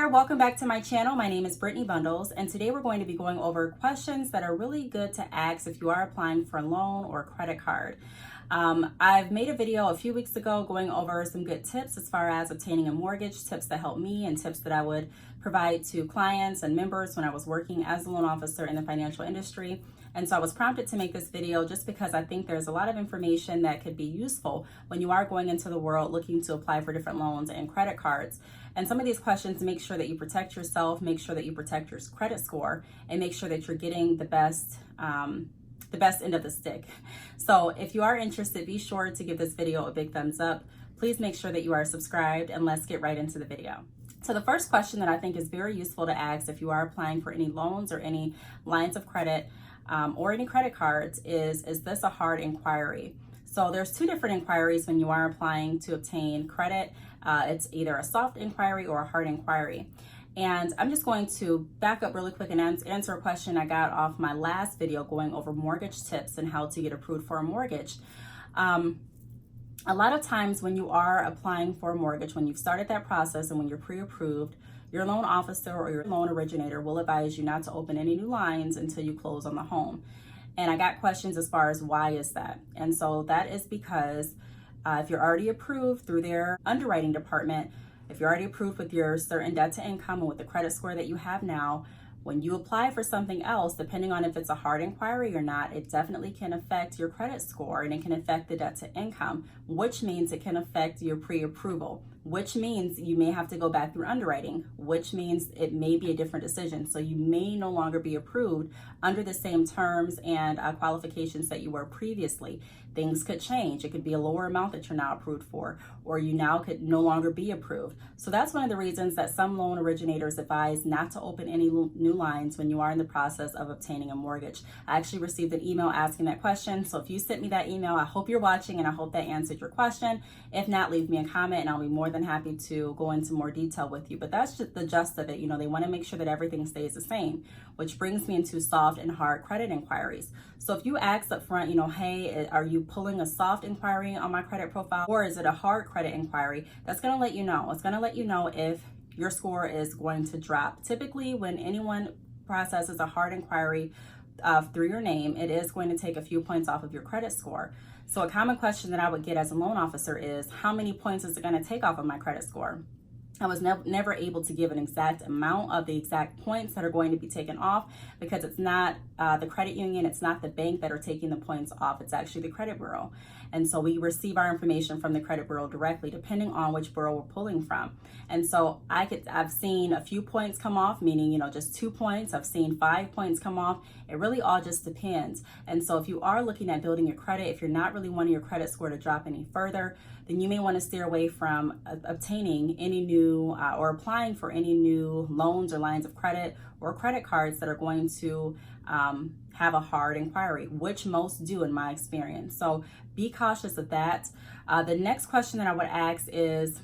there, welcome back to my channel. My name is Brittany Bundles, and today we're going to be going over questions that are really good to ask if you are applying for a loan or a credit card. I've made a video a few weeks ago going over some good tips as far as obtaining a mortgage, tips that help me and tips that I would provide to clients and members when I was working as a loan officer in the financial industry. And so I was prompted to make this video just because I think there's a lot of information that could be useful when you are going into the world looking to apply for different loans and credit cards. And some of these questions make sure that you protect yourself, make sure that you protect your credit score, and make sure that you're getting the best end of the stick. So if you are interested, be sure to give this video a big thumbs up. Please make sure that you are subscribed, and let's get right into the video. So the first question that I think is very useful to ask if you are applying for any loans or any lines of credit or any credit cards is this a hard inquiry? So there's two different inquiries when you are applying to obtain credit. It's either a soft inquiry or a hard inquiry. And I'm just going to back up really quick and answer a question I got off my last video going over mortgage tips and how to get approved for a mortgage. A lot of times when you are applying for a mortgage, when you've started that process and when you're pre-approved, your loan officer or your loan originator will advise you not to open any new lines until you close on the home. And I got questions as far as why is that? And so that is because if you're already approved through their underwriting department, if you're already approved with your certain debt to income and with the credit score that you have now, when you apply for something else, depending on if it's a hard inquiry or not, it definitely can affect your credit score and it can affect the debt to income, which means it can affect your pre-approval, which means you may have to go back through underwriting, which means it may be a different decision. So you may no longer be approved under the same terms and qualifications that you were previously. Things could change. It could be a lower amount that you're now approved for, or you now could no longer be approved. So that's one of the reasons that some loan originators advise not to open any new lines when you are in the process of obtaining a mortgage. I actually received an email asking that question. So if you sent me that email, I hope you're watching and I hope that answered your question. If not, leave me a comment and I'll be more than happy to go into more detail with you. But that's just the gist of it. You know, they want to make sure that everything stays the same, which brings me into soft and hard credit inquiries. So if you ask up front, you know, hey, are you pulling a soft inquiry on my credit profile or is it a hard credit inquiry? That's going to let you know. It's going to let you know if your score is going to drop. Typically, when anyone processes a hard inquiry through your name, it is going to take a few points off of your credit score. So a common question that I would get as a loan officer is, how many points is it going to take off of my credit score? I was never able to give an exact amount of the exact points that are going to be taken off because it's not the credit union, it's not the bank that are taking the points off, it's actually the credit bureau. And so we receive our information from the credit bureau directly, depending on which bureau we're pulling from. And so I've seen a few points come off, meaning, you know, just 2 points. I've seen 5 points come off. It really all just depends. And so if you are looking at building your credit, if you're not really wanting your credit score to drop any further, then you may want to steer away from obtaining any new or applying for any new loans or lines of credit or credit cards that are going to have a hard inquiry, which most do in my experience. So be cautious of that. The next question that I would ask is,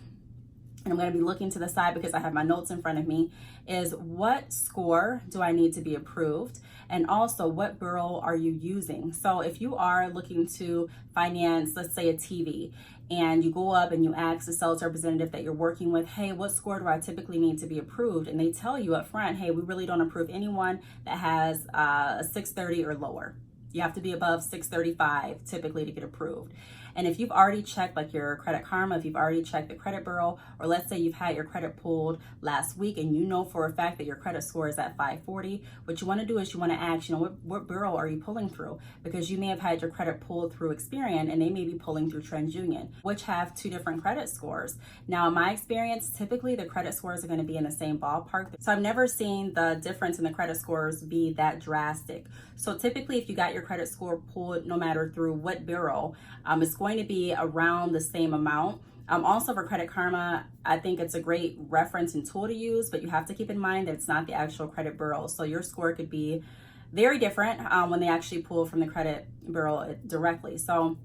and I'm going to be looking to the side because I have my notes in front of me, is what score do I need to be approved? And also, what bureau are you using? So if you are looking to finance, let's say a TV, and you go up and you ask the sales representative that you're working with, hey, what score do I typically need to be approved? And they tell you up front, hey, we really don't approve anyone that has a 630 or lower. You have to be above 635 typically to get approved. And if you've already checked like your Credit Karma, if you've already checked the credit bureau, or let's say you've had your credit pulled last week and you know for a fact that your credit score is at 540, what you want to do is you want to ask, you know, what bureau are you pulling through? Because you may have had your credit pulled through Experian and they may be pulling through TransUnion, which have two different credit scores. Now, in my experience, typically the credit scores are going to be in the same ballpark. So I've never seen the difference in the credit scores be that drastic. So typically if you got your credit score pulled, no matter through what bureau, it's going to be around the same amount. Also for Credit Karma, I think it's a great reference and tool to use, but you have to keep in mind that it's not the actual credit bureau. So your score could be very different when they actually pull from the credit bureau directly. So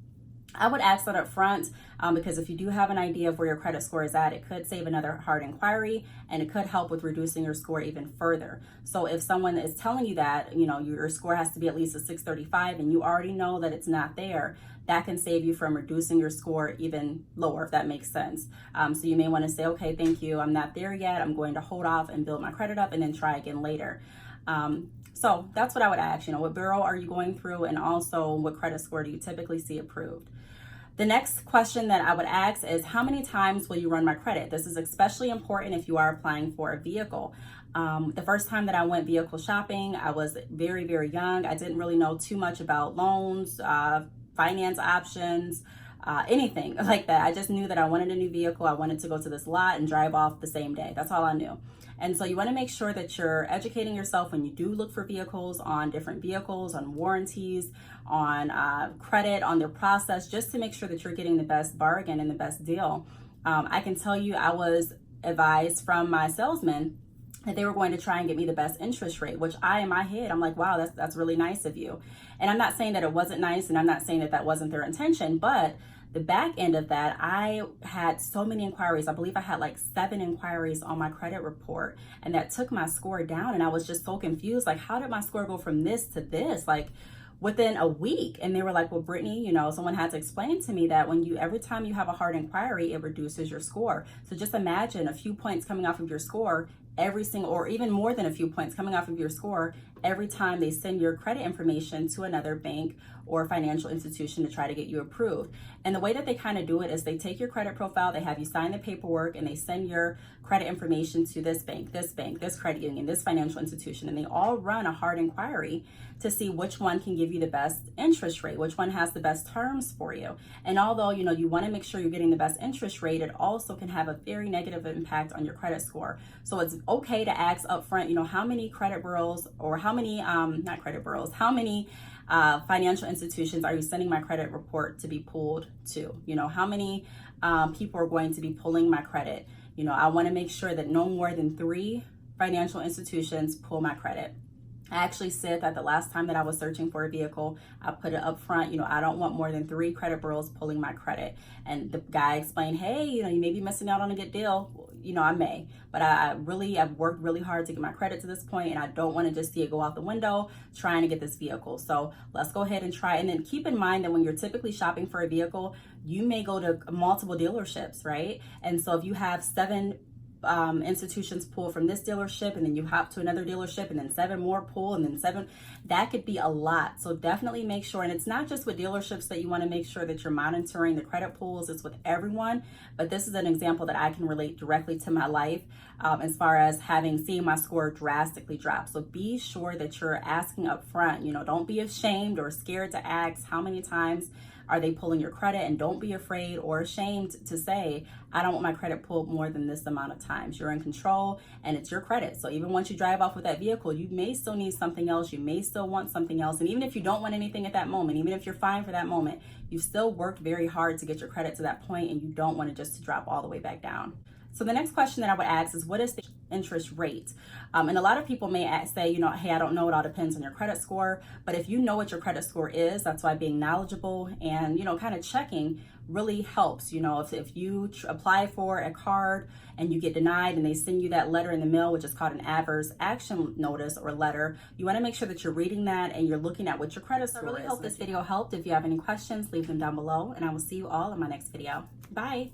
I would ask that up front because if you do have an idea of where your credit score is at, it could save another hard inquiry and it could help with reducing your score even further. So if someone is telling you that, you know, your score has to be at least a 635 and you already know that it's not there, that can save you from reducing your score even lower, if that makes sense. So you may want to say, okay, thank you, I'm not there yet, I'm going to hold off and build my credit up and then try again later. So that's what I would ask, what bureau are you going through, and also what credit score do you typically see approved? The next question that I would ask is, how many times will you run my credit? This is especially important if you are applying for a vehicle. The first time that I went vehicle shopping, I was very, very young. I didn't really know too much about loans, finance options, anything like that. I just knew that I wanted a new vehicle. I wanted to go to this lot and drive off the same day. That's all I knew. And so you want to make sure that you're educating yourself when you do look for vehicles, on different vehicles, on warranties, on credit, on their process, just to make sure that you're getting the best bargain and the best deal. I can tell you, I was advised from my salesman that they were going to try and get me the best interest rate, which in my head, I'm like, wow, that's really nice of you. And I'm not saying that it wasn't nice, and I'm not saying that that wasn't their intention, but the back end of that, I had so many inquiries. I believe I had like 7 inquiries on my credit report, and that took my score down. And I was just so confused. Like, how did my score go from this to this? Like, within a week. And they were like, well, Brittany, someone had to explain to me that every time you have a hard inquiry, it reduces your score. So just imagine a few points coming off of your score or even more than a few points coming off of your score every time they send your credit information to another bank or financial institution to try to get you approved. And the way that they kind of do it is they take your credit profile, they have you sign the paperwork, and they send your credit information to this bank, this credit union, this financial institution, and they all run a hard inquiry to see which one can give you the best interest rate, which one has the best terms for you. And although, you want to make sure you're getting the best interest rate, it also can have a very negative impact on your credit score. So it's okay to ask up front, how many credit bureaus, or how many, not credit bureaus, how many financial institutions are you sending my credit report to be pulled to? How many people are going to be pulling my credit? I want to make sure that no more than 3 financial institutions pull my credit. I actually said that the last time that I was searching for a vehicle, I put it up front, I don't want more than 3 credit bureaus pulling my credit. And the guy explained, hey, you may be missing out on a good deal. I may, but I've worked really hard to get my credit to this point, and I don't want to just see it go out the window trying to get this vehicle. So let's go ahead and try. And then keep in mind that when you're typically shopping for a vehicle, you may go to multiple dealerships, right? And so if you have 7 institutions pull from this dealership, and then you hop to another dealership, and then 7 more pull, and then 7, that could be a lot. So definitely make sure, and it's not just with dealerships that you want to make sure that you're monitoring the credit pulls, it's with everyone. But this is an example that I can relate directly to my life, as far as seeing my score drastically drop. So be sure that you're asking up front. Don't be ashamed or scared to ask how many times are they pulling your credit, and don't be afraid or ashamed to say, I don't want my credit pulled more than this amount of times. You're in control, and it's your credit. So even once you drive off with that vehicle, you may still need something else. You may still want something else. And even if you don't want anything at that moment, even if you're fine for that moment, you've still worked very hard to get your credit to that point, and you don't want it just to drop all the way back down. So the next question that I would ask is, what is the interest rate? And a lot of people may say, hey, I don't know, it all depends on your credit score. But if you know what your credit score is, that's why being knowledgeable and, kind of checking really helps. If you apply for a card and you get denied, and they send you that letter in the mail, which is called an adverse action notice or letter, you want to make sure that you're reading that and you're looking at what your credit score is. I really hope this video helped. If you have any questions, leave them down below, and I will see you all in my next video. Bye.